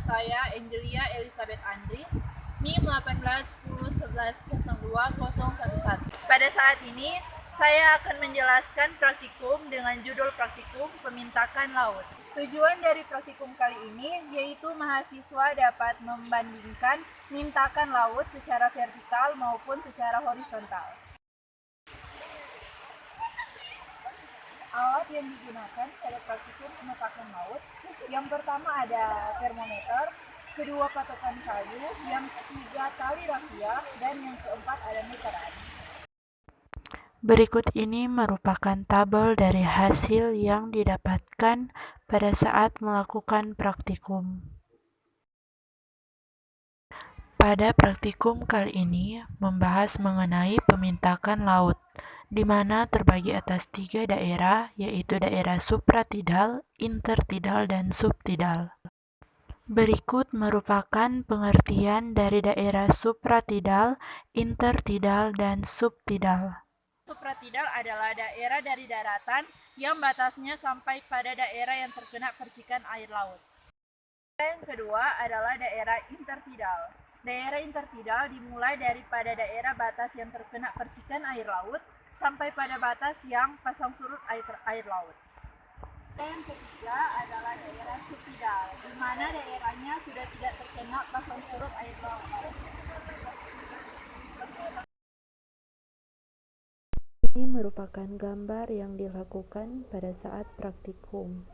Saya Angelia Elizabeth Andris, NIM 1810110211. Pada saat ini, saya akan menjelaskan praktikum dengan judul praktikum pemintakan laut. Tujuan dari praktikum kali ini yaitu mahasiswa dapat membandingkan mintakan laut secara vertikal maupun secara horizontal. Alat yang digunakan pada praktikum pemintakan laut, yang pertama ada termometer, kedua patokan kayu, yang ketiga tali rafia, dan yang keempat ada meteran. Berikut ini merupakan tabel dari hasil yang didapatkan pada saat melakukan praktikum. Pada praktikum kali ini membahas mengenai pemintakan laut, di mana terbagi atas 3 daerah, yaitu daerah supratidal, intertidal, dan subtidal. Berikut merupakan pengertian dari daerah supratidal, intertidal, dan subtidal. Supratidal adalah daerah dari daratan yang batasnya sampai pada daerah yang terkena percikan air laut. Yang kedua adalah daerah intertidal. Daerah intertidal dimulai daripada daerah batas yang terkena percikan air laut sampai pada batas yang pasang surut air laut. Yang ketiga adalah daerah subtidal, di mana daerahnya sudah tidak terkena pasang surut air laut. Ini merupakan gambar yang dilakukan pada saat praktikum.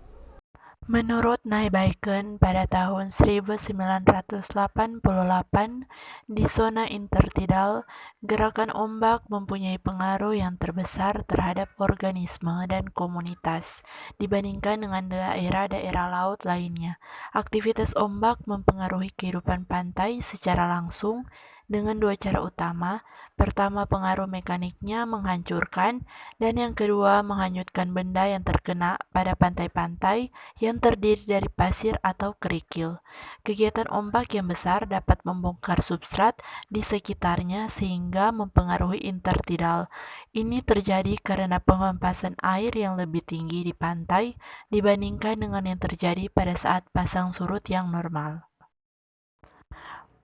Menurut Nijmegen pada tahun 1988, di zona intertidal, gerakan ombak mempunyai pengaruh yang terbesar terhadap organisme dan komunitas dibandingkan dengan daerah-daerah laut lainnya. Aktivitas ombak mempengaruhi kehidupan pantai secara langsung dengan 2 cara utama. Pertama, pengaruh mekaniknya menghancurkan, dan yang kedua, menghanyutkan benda yang terkena pada pantai-pantai yang terdiri dari pasir atau kerikil. Kegiatan ombak yang besar dapat membongkar substrat di sekitarnya sehingga mempengaruhi intertidal. Ini terjadi karena pengempasan air yang lebih tinggi di pantai dibandingkan dengan yang terjadi pada saat pasang surut yang normal.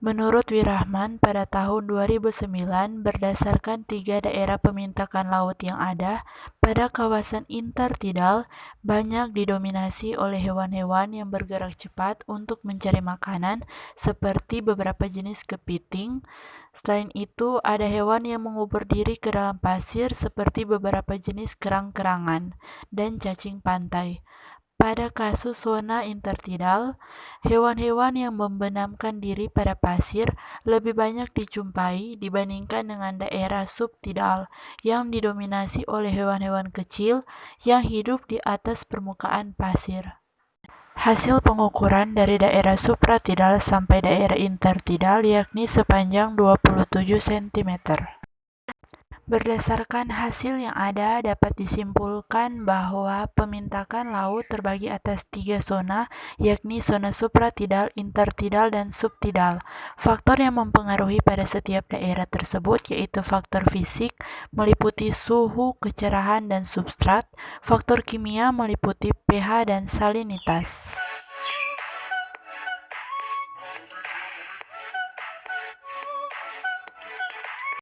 Menurut Wirahman pada tahun 2009, berdasarkan 3 daerah pemintakan laut yang ada pada kawasan intertidal, banyak didominasi oleh hewan-hewan yang bergerak cepat untuk mencari makanan seperti beberapa jenis kepiting. Selain itu, ada hewan yang mengubur diri ke dalam pasir seperti beberapa jenis kerang-kerangan dan cacing pantai. Pada kasus zona intertidal, hewan-hewan yang membenamkan diri pada pasir lebih banyak dijumpai dibandingkan dengan daerah subtidal yang didominasi oleh hewan-hewan kecil yang hidup di atas permukaan pasir. Hasil pengukuran dari daerah supratidal sampai daerah intertidal yakni sepanjang 27 cm. Berdasarkan hasil yang ada, dapat disimpulkan bahwa pemintakan laut terbagi atas 3 zona, yakni zona supratidal, intertidal, dan subtidal. Faktor yang mempengaruhi pada setiap daerah tersebut yaitu faktor fisik, meliputi suhu, kecerahan, dan substrat. Faktor kimia meliputi pH dan salinitas.